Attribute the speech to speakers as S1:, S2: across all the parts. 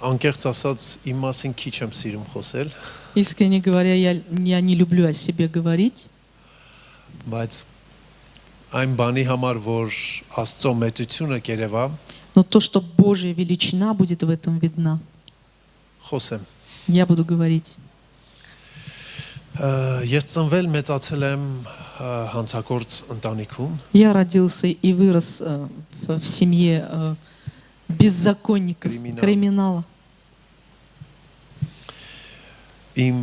S1: անկեղծ ասած իմ մասին քիչ եմ սիրում խոսել,
S2: Искренне говоря, я не люблю о себе говорить,
S1: բայց այն բանի համար, որ Աստծո մեծությունը կերևա,
S2: но то, что Божья величина будет в этом видна,
S1: խոսեմ։
S2: я буду говорить.
S1: Ես ծնվել մեծացել եմ հանցագործ ընտանիքում,
S2: Я родился и вырос в семье беззаконника, криминала.
S1: իմ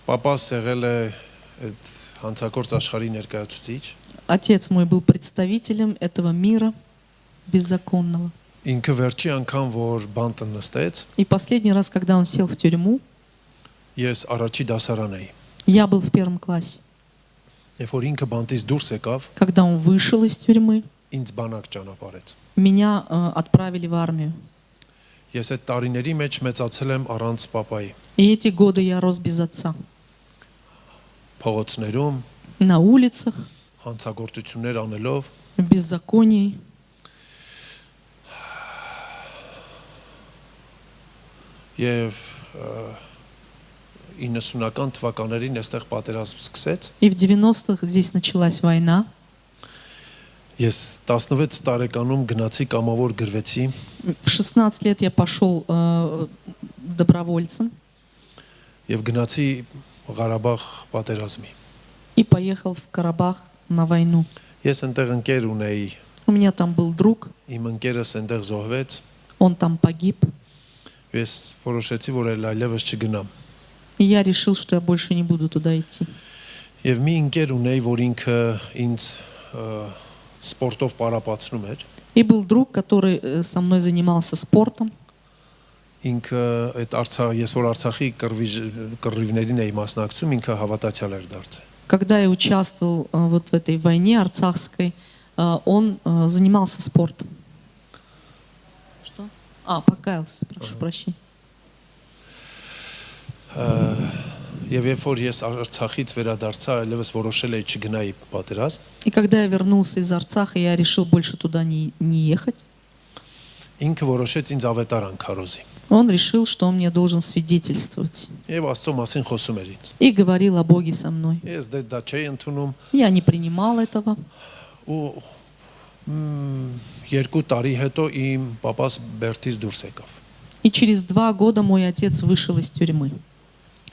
S1: պապաս եղել է այդ հանցագործ աշխարհի ներկայացուցիչ,
S2: Отец мой был представителем этого мира беззаконного.
S1: ինքը վերջի անգամ, որ բանտը նստեց,
S2: И последний раз, когда он сел в тюрьму,
S1: ես առաջի դասարան էի։
S2: я был в 1 классе.
S1: Երբ որ ինքը բանտից դուրս եկավ,
S2: Когда он вышел из тюрьмы,
S1: ինձ բանակ ճանապարհեց։
S2: меня отправили в армию.
S1: Ես այդ տարիների մեջ մեծացել եմ առանց պապայի։
S2: И эти годы я рос без отца.
S1: Փողոցներում
S2: На улицах,
S1: հանցագործություններ անելով,
S2: в беззаконии.
S1: եւ 90-ական թվականներին այստեղ պատերազմ սկսեց։
S2: И в 90-х здесь началась война.
S1: Ես 16 տարեկանում գնացի կամավոր գրվեցի
S2: В 16 лет я пошел добровольцем
S1: եւ գնացի Ղարաբաղ պատերազմի։
S2: и поехал в Карабах на войну.
S1: Ես այնտեղ ընկեր ունեի,
S2: У меня там был друг,
S1: իմ ընկերս այնտեղ զոհվեց,
S2: он там погиб.
S1: ես որոշեցի, որ այլևս չգնամ։
S2: И я решил, что я больше не буду туда идти.
S1: Եվ մի ընկեր ունեի, որ ինքը ինձ սպորտով պարապացնում էր։
S2: И был друг, который со мной занимался спортом.
S1: Ինքը այդ ես որ Արցախի կռիվներին էի մասնակցում, ինքը հավատացյալ էր դարձել։
S2: Когда я участвовал вот в этой войне арцахской, он занимался спортом. Что? Покаялся, прошу прощения.
S1: Եվ երբ որ ես Արցախից վերադարձա, այլևս որոշել էի չգնայի պատերազմ։
S2: И когда я вернулся из Арцаха, я решил больше туда не ехать.
S1: Ինքը որոշեց ինձ ավետարան քարոզի։
S2: Он решил, что он мне должен свидетельствовать.
S1: Եվ Աստծո մասին խոսում էր ինձ։
S2: И говорил о Боге со мной.
S1: Ես դա չէի ընդունում
S2: Я не принимал этого.
S1: ու 2 տարի հետո իմ պապաս Բերտից դուրս եկավ։
S2: И через 2 года мой отец вышел из тюрьмы.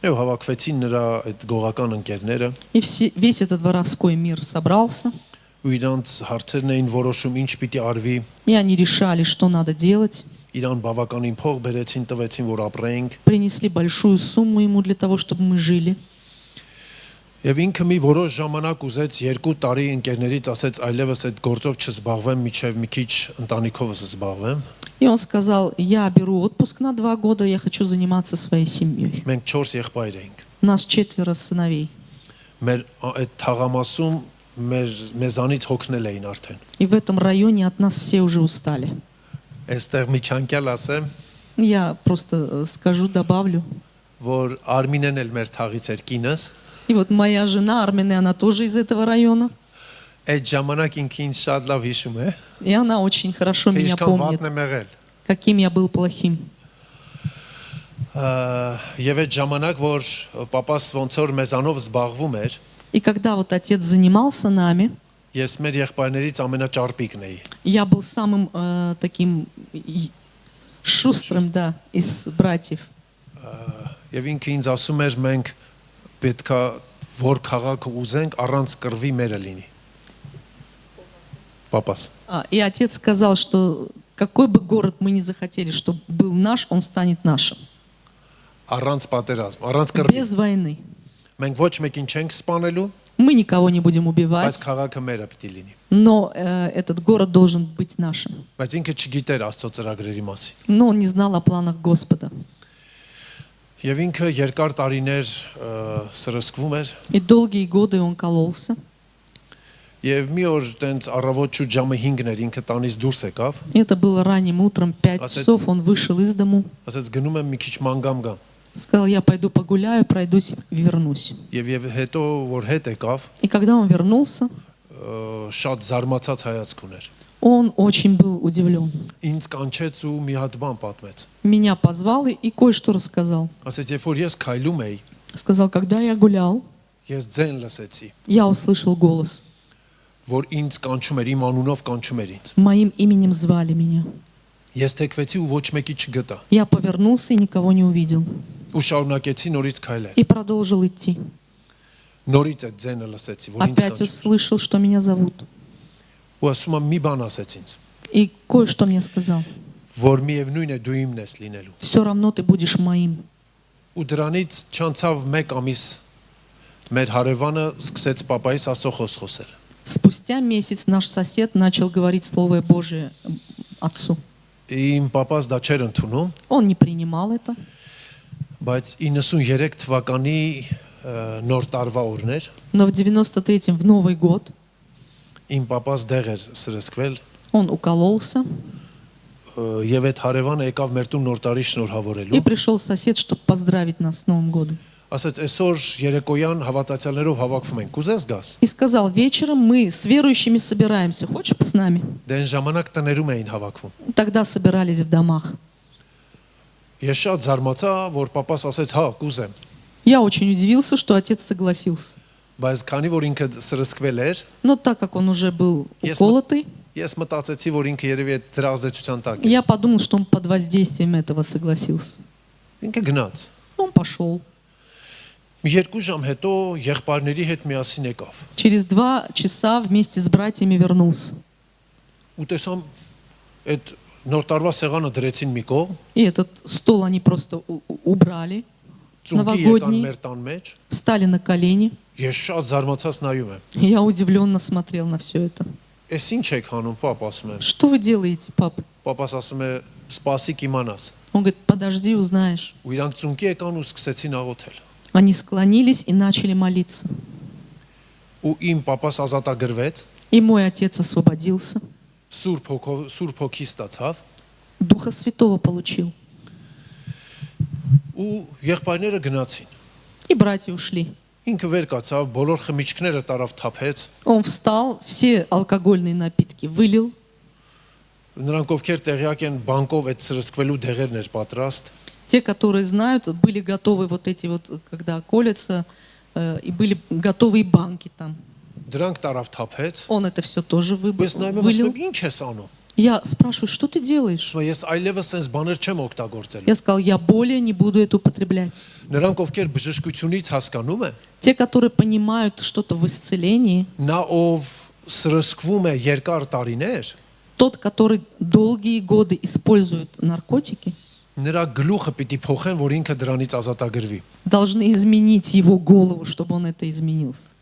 S1: Եվ հավաքվեցին նրա այդ գողական ընկերները
S2: И весь этот воровской мир собрался.
S1: ու իրանց հարցերն էին որոշում ինչ պիտի արվի։
S2: И они решали, что надо делать.
S1: Իրան բավականին փող բերեցին, տվեցին, որ ապրենք։
S2: Принесли большую сумму ему для того, чтобы мы жили.
S1: Եվ ինքը մի որոշ ժամանակ ուզեց 2 տարի ընկերներից ասեց այլևս այդ գործով չզբաղվեմ, միջև մի քիչ ընտանիքովս զբաղվեմ։
S2: И он сказал: я беру отпуск на 2 года, я хочу заниматься своей семьей.
S1: Մենք 4 եղբայր էինք։
S2: У нас 4 сыновей.
S1: Մեր այդ թաղամասում մեզանից հոգնել էին արդեն։
S2: И в этом районе от нас все уже устали.
S1: Այստեղ միջանկյալ ասեմ,
S2: Я просто скажу, добавлю.
S1: որ Արմինեն էլ մեր թաղից էր կինս,
S2: И вот моя жена Армене, она тоже из этого района.
S1: այդ ժամանակ ինքը ինձ շատ լավ հիշում է,
S2: И она очень хорошо меня
S1: ինչքան
S2: помнит,
S1: վատն եմ եղել։
S2: каким я был плохим.
S1: Եվ այդ ժամանակ, որ պապաս ոնց որ մեզանով զբաղվում էր,
S2: И когда вот отец занимался нами,
S1: ես մեր եղբայրներից ամենաճարպիկն էի։
S2: я был самым таким шустрым, да, из братьев.
S1: Եվ ինքը ինձ ասում էր մենք պետքա որ քաղաքը ուզենք առանց կռվի մերը լինի։ Պապաս։
S2: И отец сказал, что какой бы город мы ни захотели, чтобы был наш, он станет нашим.
S1: Առանց պատերազմ, առանց կռվի։
S2: Без войны.
S1: Մենք ոչ մեկին չենք սպանելու,
S2: Мы никого не будем
S1: բայց
S2: убивать,
S1: քաղաքը մերը պիտի լինի։
S2: но этот город должен быть нашим.
S1: Բայց ինքը չգիտեր Աստծո ծրագրերի մասին։
S2: Но он не знал о планах Господа.
S1: Եվ ինքը երկար տարիներ սրսկվում էր,
S2: И долгие годы он кололся.
S1: եւ մի օր տենց առավոտ շուտ ժամը 5-ն էր ինքը տանից դուրս եկավ,
S2: Это было ранним утром, 5
S1: Отец-
S2: часов, он вышел из дому.
S1: ասաց գնում եմ մի քիչ մանգամ գամ։
S2: Сказал: я пойду погуляю, пройдусь и вернусь.
S1: Եվ հետո որ հետ եկավ,
S2: И когда он вернулся,
S1: շատ զարմացած հայացք ուներ։
S2: Он очень был удивлен.
S1: Ինձ կանչեց ու մի հատ բան պատմեց։
S2: Меня позвал и кое-что рассказал.
S1: Ասեց, երբ որ ես քայլում էի,
S2: Сказал, когда я гулял,
S1: ես ձեն լսեցի,
S2: я услышал голос.
S1: որ ինձ կանչում էր, իմ անունով կանչում էր ինձ։
S2: Моим именем звали меня.
S1: Ես թեքվեցի ու ոչ մեկի չգտա։
S2: Я повернулся и никого не увидел.
S1: Ու շարունակեցի норից քայլել։
S2: И продолжил идти.
S1: Նորից այդ ձենը лսեցի, որ ինձ
S2: Опять
S1: կանչում։
S2: услышал, что меня зовут.
S1: Ու ասում եմ, մի բան ասեց ինձ,
S2: И кое-что мне сказал.
S1: որ միևնույն է դու իմն ես լինելու։
S2: Все равно ты будешь моим.
S1: Ու դրանից չանցավ 1 ամիս մեր հարևանը սկսեց papaիս ասո խոսել։
S2: Спустя месяц наш сосед начал говорить Слово Божие отцу.
S1: Իմ papas դա չէր ընդունում,
S2: Он не принимал это.
S1: բայց 93 թվականի նոր տարվա օրներ
S2: Но в 93-м, в Новый год,
S1: իմ papas դեղ էր սրսկվել
S2: он укололся.
S1: եւ այդ հարևանը եկավ մեր տուն նոր տարի
S2: И
S1: շնորհավորելու։
S2: пришел сосед, чтобы поздравить нас с Новым годом.
S1: Ասաց այսօր երեկոյան հավատացյալներով հավաքվում ենք։ Կուզես գաս։
S2: И сказал, вечером мы с верующими собираемся. Хочешь с нами?
S1: Դեն ժամանակ տներում էին հավաքվում։
S2: Тогда собирались в домах.
S1: Ես շատ զարմացա, որ papas ասեց, հա, կուզեմ։
S2: Я очень удивился, что отец согласился.
S1: Բայց քանի որ ինքը սրսկվել էր,
S2: Но так как он уже был
S1: Yes,
S2: уколотый,
S1: ես մտածեցի, որ ինքը երևի այդ դրա ազդեցության տակ է։
S2: я подумал, что он под воздействием этого согласился.
S1: Ինքը գնաց։
S2: Он пошел.
S1: Մի 2 ժամ հետո եղբայրների հետ միասին եկավ։
S2: Через 2 часа вместе с братьями вернулся.
S1: Ու տեսամ այդ նոր տարվա սեղանը դրեցին մի կողմ,
S2: И этот стол они просто убрали,
S1: ծունկի եկան
S2: Նավագոդնի։
S1: մեր տան մեջ։
S2: встали на колени.
S1: Ես շատ զարմացած նայում եմ։
S2: Я удивленно смотрел на все это.
S1: Էս ինչ եք անում, պապ, ասում եմ։
S2: Что вы делаете, папа?
S1: Պապաս ասում է, սպասիկ իմանաս։
S2: Он говорит, подожди, узнаешь.
S1: Ու իրանք ծունկի եկան ու սկսեցին աղոթել։
S2: Они склонились и начали молиться.
S1: Ու իմ պապաս ազատագրվեց,
S2: И мой отец освободился.
S1: Սուրբ հոգի ստացավ,
S2: Духа Святого получил.
S1: ու եղբայրները գնացին։
S2: И братья ушли.
S1: Ինքը վեր կացավ, բոլոր խմիչքները տարավ թափեց։
S2: Он встал, все алкогольные напитки вылил.
S1: Նրանք ովքեր տեղյակ են, բանկով այդ սրսկվելու դեղերն էր պատրաստ։
S2: Те, которые знают, были готовы вот эти вот, когда колятся, и были готовые банки там.
S1: Դրանք տարավ թափեց։
S2: Он это все тоже
S1: Ես նայում եմ,
S2: вылил.
S1: ասում եմ, ինչ ես անում։
S2: Я спрашиваю, что ты делаешь?
S1: Ասում եմ, ես այլևս sense բաներ չեմ օգտագործել։
S2: Я сказал, я более не буду это употреблять.
S1: Նրանք ովքեր բժշկությունից հասկանում են,
S2: Те, которые понимают что-то в исцелении,
S1: նա ով սրսկվում է երկար տարիներ,
S2: тот, который долгие годы использует наркотики,
S1: նրա գլուխը պիտի փոխեն, որ ինքը դրանից ազատագրվի։
S2: должны изменить его голову, чтобы он это изменился.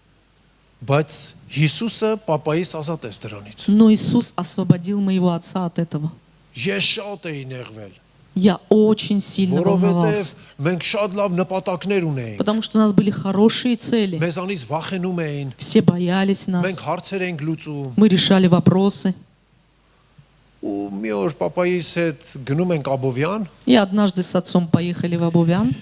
S1: Բայց Հիսուսը papaիս ազատեց դրանից։
S2: Но Иисус освободил моего отца от этого.
S1: Ես շատ էի նեղվել,
S2: Я очень сильно
S1: որովհետև
S2: волновался,
S1: մենք շատ լավ նպատակներ ունեինք։
S2: потому что у нас были хорошие цели.
S1: Մեզանից վախենում էին,
S2: Все боялись
S1: մենք
S2: нас,
S1: հարցեր ենք լուծում։
S2: мы решали вопросы.
S1: Ու մի օր papaիս հետ գնում ենք Աբովյան,
S2: И однажды с отцом поехали в Абувян.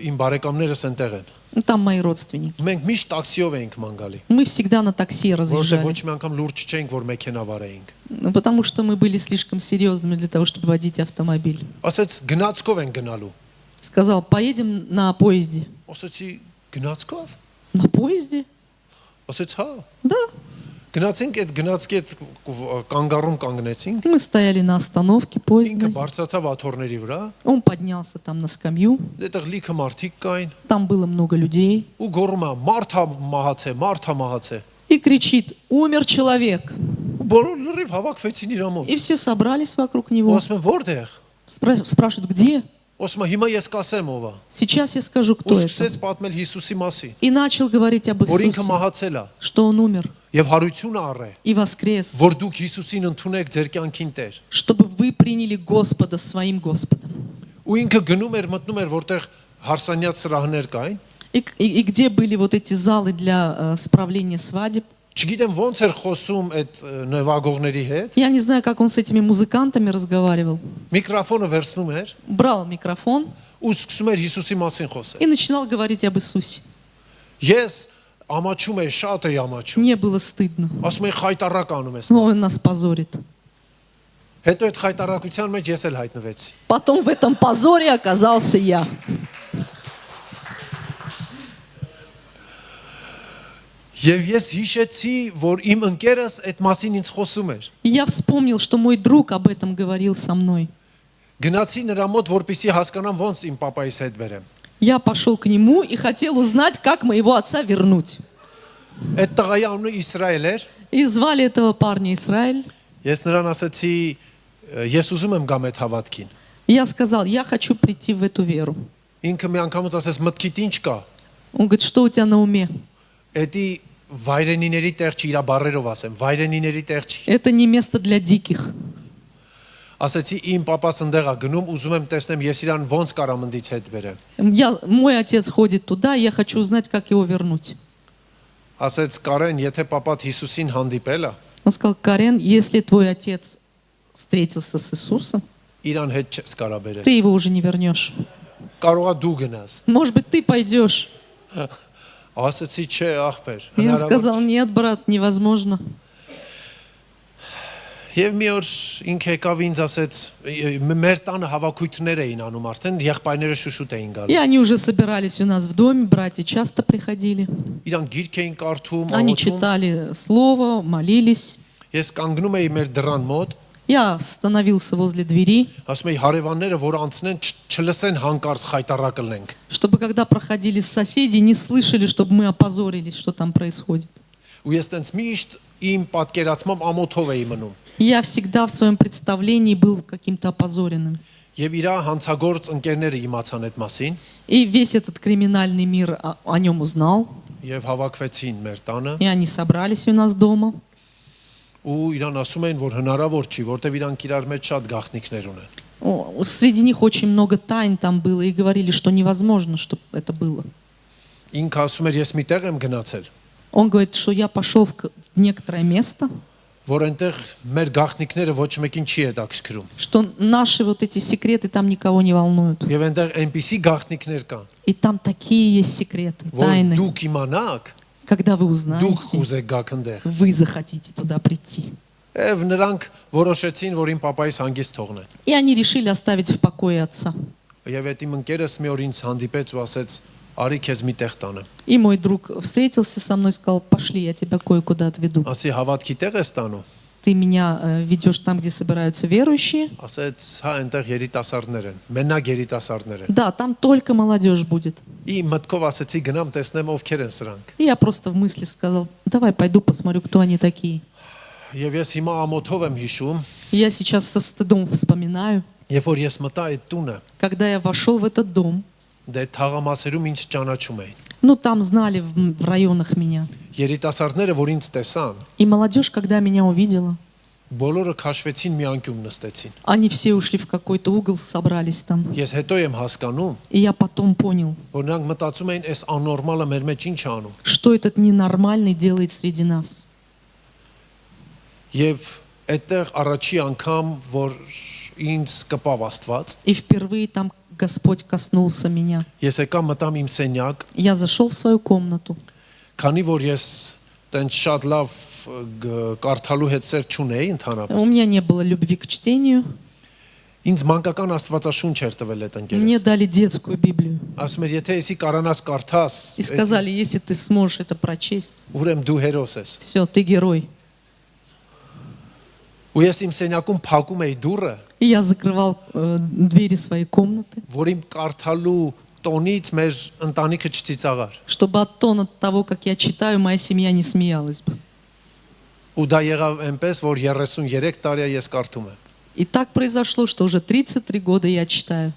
S1: իմ բարեկամներս ընտեղ են։
S2: Там мои родственники.
S1: Մենք միշտ տաքսիով էինք ման գալի,
S2: Мы всегда на такси
S1: որովհետև
S2: разъезжали,
S1: ոչ մի անգամ լուրջ չէինք, որ մեքենա վարեինք։
S2: потому что мы были слишком серьезными для того, чтобы водить автомобиль.
S1: Ասեց գնացքով են գնալու։
S2: Сказал, поедем на поезде.
S1: Ասեցի գնացքով։
S2: На поезде?
S1: Ասեց հա։
S2: Да.
S1: Գնացինք այդ գնացքի այդ կանգառում կանգնեցինք։
S2: Мы стояли на остановке
S1: Ինքը
S2: поездной.
S1: բարձրացավ աթոռների վրա,
S2: Он поднялся там на скамью.
S1: այդտեղ լիքը մարդիկ կային
S2: Там было много людей.
S1: ու գոռում է մարդ մահացե, մարդ մահացե։
S2: И кричит, умер человек.
S1: Ու բոլոր լրիվ հավաքվեցին իր մոտ։
S2: И все собрались вокруг
S1: Ու
S2: него.
S1: ասում են որտեղ։
S2: Спрашивают, где?
S1: Ասում է հիմա ես կասեմ ով է։
S2: Сейчас я скажу,
S1: Ու
S2: кто это.
S1: սկսեց պատմել Հիսուսի մասին,
S2: И начал говорить об
S1: որ ինքը
S2: Иисусе,
S1: մահացել է
S2: что он умер
S1: եւ հարություն առե,
S2: и воскрес,
S1: որ դուք Հիսուսին ընդունեք ձեր կյանքին Տեր։
S2: чтобы вы приняли Господа своим Господом.
S1: Ու ինքը գնում էր, մտնում էր, որտեղ հարսանյաց սրահներ կային։
S2: И где были вот эти залы для справления свадеб.
S1: Չգիտեմ ոնց էր խոսում այդ նվագողների հետ։
S2: Я не знаю, как он с этими музыкантами разговаривал.
S1: Միկրոֆոնը վերցնում էր
S2: Брал микрофон
S1: ու սկսում էր Հիսուսի մասին խոսել։
S2: и начинал говорить об Иисусе.
S1: Ես ամաչում է, շատ է ամաչում։
S2: Мне было стыдно.
S1: Ասում են խայտարակ անում ես։
S2: Ой, он нас позорит.
S1: Հետո այդ խայտարակության մեջ ես էլ հայտնվեցի։
S2: Потом в этом позоре оказался я.
S1: Եվ ես հիշեցի, որ իմ ընկերս այդ մասին ինձ խոսում էր։
S2: И я вспомнил, что мой друг об этом говорил со мной.
S1: Գնացի նրա մոտ, որպեսզի հասկանամ ոնց իմ papaիս հետ բերեմ։
S2: Я пошел к нему и хотел узнать, как моего отца вернуть.
S1: Այդ տղայի անունը Իսրայել էր։
S2: И звали этого парня Израиль.
S1: Ես նրան ասացի, ես ուզում եմ գամ այդ հավատքին։
S2: Я сказал, я хочу прийти в эту веру.
S1: Ինքը մի անգամից ասեց, մտքիդ ինչ կա։
S2: Он говорит, что у тебя на уме?
S1: Էդի վայրենիների տեղ չի, իր բառերով ասեմ, вайրենիների տեղ չի։
S2: Это не место для диких.
S1: Ասացի, իմ papas ընդեղ է գնում, ուզում եմ տեսնեմ, ես իրան ոնց կարամ ընդից հետ բերեմ։
S2: Мой отец ходит туда, я хочу узнать, как его вернуть.
S1: Ասեց, Կարեն, եթե papat Հիսուսին հանդիպել է,
S2: Он сказал, Карен, если твой отец встретился с Иисусом,
S1: իրան հետ չես կարա բերես։
S2: ты его уже не вернешь.
S1: Կարողա դու գնաս։
S2: Может быть, ты пойдешь.
S1: Ասացի, չէ, ախպեր։
S2: Я сказал, нет, брат, невозможно.
S1: Եվ մի օր ինքը եկավ ինձ ասեց, մեր տանը հավաքույթներ էին անում արդեն, եղբայրները շուշուտ էին
S2: И
S1: գալու։
S2: они уже собирались у нас в доме, братья часто приходили.
S1: Իրանք գիրք էին կարդում,
S2: Они
S1: աղոթում։
S2: читали слово, молились.
S1: Ես կանգնում էի մեր դռան մոտ,
S2: Я становился возле двери,
S1: ասում էի հարևանները, որ անցնեն, չլսեն հանկարծ խայտարակը լենք։
S2: чтобы когда проходили соседи, не слышали, чтобы мы опозорились, что там происходит.
S1: Ու ես տենց միշտ իմ պատկերացմամբ ամոթով էի мնում։
S2: Я всегда в своем представлении был каким-то опозоренным.
S1: Եվ իր հանցագործ ընկերները իմացան այդ մասին
S2: И весь этот криминальный мир о нем узнал.
S1: եւ հավաքվեցին մեր տանը
S2: И они собрались у нас дома.
S1: ու իրան ասում էին, որ հնարավոր չի, որտեվ իրանք իրար մեջ շատ գաղտնիքներ ունեն։
S2: Среди них очень много тайн там было. И говорили, что невозможно, чтобы это было.
S1: Ինքը ասում էր, ես միտեղ եմ գնացել,
S2: Он говорит, что я пошел в некоторое место,
S1: որ այնտեղ մեր գաղտնիքները ոչ մեկին չի հետաքրքրում։
S2: что наши вот эти секреты там никого не волнуют.
S1: Եվ այնտեղ այնպիսի գաղտնիքներ կան,
S2: И там такие есть секреты,
S1: որ
S2: тайны.
S1: դուք իմանաք,
S2: Когда вы
S1: դուք
S2: узнаете,
S1: ուզեք գաք այնտեղ։
S2: вы захотите туда прийти.
S1: Եվ նրանք որոշեցին, որ իմ papaիս հանգիստ թողնեն։
S2: И они решили оставить в покое отца.
S1: Եվ այդ իմ ընկերս մի օր ինձ հանդիպեց ու ասեց, արի քեզ մի տեղ տանեմ։
S2: И мой друг встретился со мной и сказал, пошли, я тебя кое-куда отведу.
S1: Ասի հավատքի տեղ ես տանում։
S2: Ты меня ведешь там, где собираются верующие.
S1: Ասեց, հա, այնտեղ երիտասարդներ են, մենակ երիտասարդներ են։
S2: Да, там только молодежь будет.
S1: Իմ մտքով ասեցի գնամ տեսնեմ ովքեր են սրանք։
S2: И я просто в мысли сказал, давай пойду посмотрю, кто они такие.
S1: Եվ ես հիմա ամոթով եմ հիշում,
S2: И я сейчас со стыдом вспоминаю,
S1: երբ որ ես մտա այդ տունը,
S2: когда я вошел в этот дом.
S1: դե թաղամասերում ինձ ճանաչում էին։
S2: Ну, там знали в районах меня.
S1: Երիտասարդները, որ ինձ տեսան,
S2: И молодежь, когда меня увидела,
S1: բոլորը քաշվեցին մի անկյուն նստեցին։
S2: они все ушли в какой-то угол, собрались там.
S1: Ես հետո եմ հասկանում,
S2: И я потом понял,
S1: որ նրանք մտածում էին, այս աննորմալը մեր մեջ ինչ է անում։
S2: что этот ненормальный делает среди нас.
S1: Եվ այդտեղ առաջի անգամ, որ ինձ կպավ Աստված,
S2: И впервые там Господь коснулся меня.
S1: ես եկա մտամ իմ սենյակ,
S2: Я зашел в свою комнату.
S1: քանի որ ես տենց շատ լավ կարդալու հետ սեր չունեի
S2: У
S1: ընդհանրապես։
S2: меня не было любви к чтению.
S1: Ինձ մանկական Աստվածաշունչ էր տվել այդ
S2: Мне
S1: ընկերս։
S2: дали детскую Библию.
S1: Ասում էր, եթե էսի կարանաս կարդաս,
S2: И сказали, если ты сможешь это прочесть,
S1: ուրեմն դու հերոս ես։
S2: все, ты герой.
S1: Ու ես իմ սենյակում փակում էի դուռը,
S2: И я закрывал двери своей комнаты,
S1: որ իմ կարդալու տոնից մեր ընտանիքը չծիծաղար։
S2: чтобы от тона того, как я читаю, моя семья не смеялась бы.
S1: Ու դա եղավ այնպես, որ 33 տարի է ես կարդում եմ։
S2: И так произошло, что уже 33 года я читаю.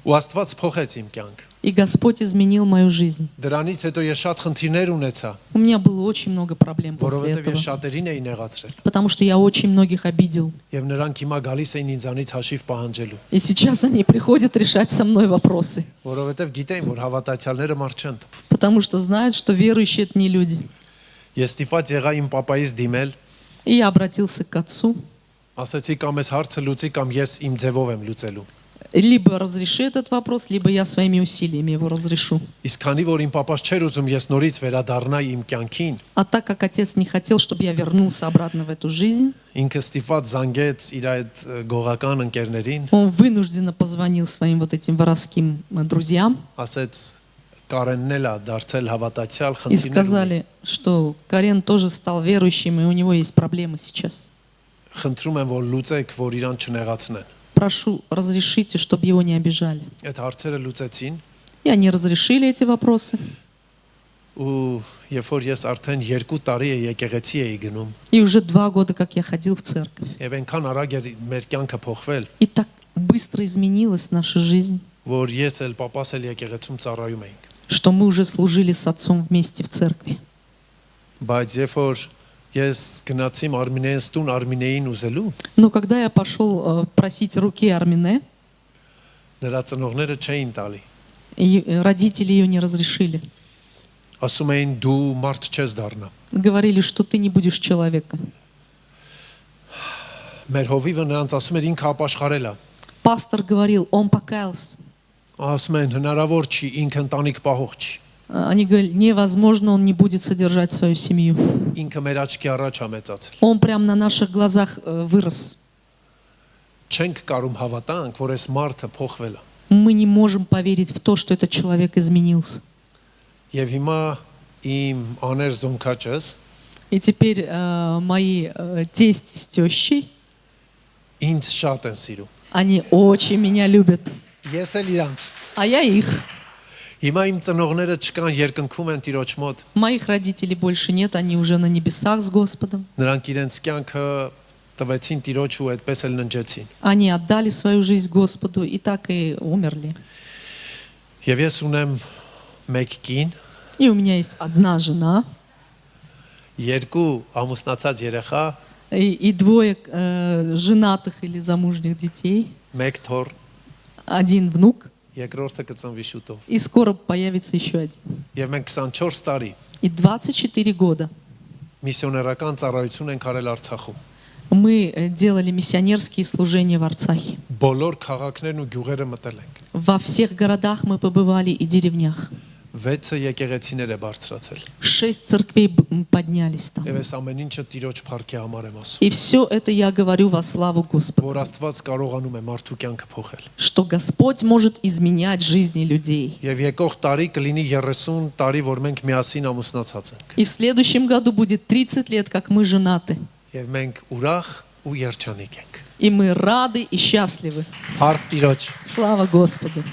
S1: Ու Աստված փոխեց իմ կյանք։
S2: И Господь изменил мою жизнь.
S1: Դրանից հետո ես շատ խնդիրներ ունեցա,
S2: У меня было очень много проблем после
S1: որովհետև
S2: этого,
S1: ես շատերին էի նեղացրել։
S2: потому что я очень многих обидел.
S1: Եվ նրանք հիմա գալիս էին ինձանից հաշիվ պահանջելու,
S2: И сейчас они приходят решать со мной вопросы,
S1: որովհետև գիտեին, որ հավատացյալները մարդ չեն տպ։
S2: потому что знают, что верующие — это не люди.
S1: Ես ստիպված եղա իմ papaիս դիմել,
S2: И я обратился к отцу.
S1: ասացի կամ ես հարցը լուծի կամ ես իմ ձևով եմ լուծելու։
S2: Либо разреши этот вопрос, либо я своими усилиями его разрешу.
S1: Իսկ քանի որ իմ papa's չէր ուզում ես նորից վերադառնայի իմ կյանքին,
S2: А так как отец не хотел, чтобы я вернулся обратно в эту жизнь,
S1: ինքը ստիպված զանգեց իր այդ գողական ընկերներին,
S2: он вынужденно позвонил своим вот этим воровским друзьям
S1: ասեց Կարենն էլ է դարձել հավատացյալ,
S2: и
S1: խնդիրներ ունի։
S2: сказали, что Карен тоже стал верующим, и у него есть проблемы сейчас.
S1: Խնդրում եմ որ լուծեք, որ իրան չնեղացնեն։
S2: Прошу, разрешите, чтобы его не обижали.
S1: Այդ հարցերը լուծեցին
S2: И они разрешили эти вопросы.
S1: ու երբ որ ես արդեն 2 տարի է եկեղեցի էի գնում,
S2: И уже 2 года, как я ходил в церковь.
S1: եւ այնքան արագ էր մեր կյանքը փոխվել,
S2: И так быстро изменилась наша жизнь,
S1: որ ես էլ papa's էլ եկեղեցում ծառայում էինք։
S2: что мы уже служили с отцом вместе в церкви.
S1: Բայց երբ որ ես գնացի Արմինեից տուն Արմինեին ուզելու,
S2: Но когда я пошел просить руки Армине,
S1: նրա ծնողները չէին տալի։
S2: и родители ее не разрешили.
S1: Ասում էին դու մարդ չես դառնա։
S2: Говорили, что ты не будешь человеком.
S1: Մեր հովիվը նրանց ասում էր ինքը ապաշխարել է։
S2: Пастор говорил, он покаялся.
S1: Ասում են հնարավոր չի, ինքը ընտանիք պահող չի։
S2: Они говорили, невозможно, он не будет содержать свою семью.
S1: Ինքը մեր աչքի առաջ է մեծացել։
S2: Он прямо на наших глазах вырос.
S1: Չենք կարում հավատանք, որ այս մարդը փոխվել է։
S2: Мы не можем поверить в то, что этот человек изменился.
S1: Եվ հիմա իմ աներ զոնքաճս
S2: И теперь мои тесть с тещей,
S1: ինձ շատ են սիրում։
S2: они очень меня любят,
S1: Ես էլ իրանց։
S2: а я их.
S1: Հիմա իմ ծնողները չկան, երկնքում են Տիրոջ մոտ։
S2: Моих родителей больше нет, они уже на небесах с Господом.
S1: Նրանք իրենց կյանքը տվեցին Տիրոջ ու այդպես էլ ննջեցին։
S2: Они отдали свою жизнь Господу и так и умерли.
S1: Եվ ես ունեմ մեկ կին,
S2: И у меня есть одна жена
S1: 2 ամուսնացած երեխա,
S2: и 2 женатых или замужних детей,
S1: 1 թոռ,
S2: 1 внук,
S1: երկրորդը կծնվի շուտով։
S2: и скоро появится еще 1.
S1: Եվ մենք 24 տարի
S2: И 24 года
S1: միսիոներական ծառայություն ենք արել Արցախում։
S2: мы делали миссионерские служения в Арцахе.
S1: Բոլոր քաղաքներն ու գյուղերը մտել ենք։
S2: Во всех городах мы побывали и деревнях.
S1: 6 եկեղեցիներ է բարձրացել։
S2: 6 церквей поднялись там.
S1: Եվ այս ամեն ինչը Տիրոջ փառքի համար եմ ասում։
S2: И все это я говорю во славу Господа,
S1: Որ Աստված կարողանում է մարդու կյանքը փոխել։
S2: что Господь может изменять жизни людей.
S1: Եվ եկող տարի կլինի 30 տարի, որ մենք միասին ամուսնացած ենք։
S2: И в следующем году будет 30 лет, как мы женаты.
S1: Եվ մենք ուրախ ու երջանիկ ենք։
S2: И мы рады и счастливы.
S1: Փառք Տիրոջ։
S2: Слава Господу!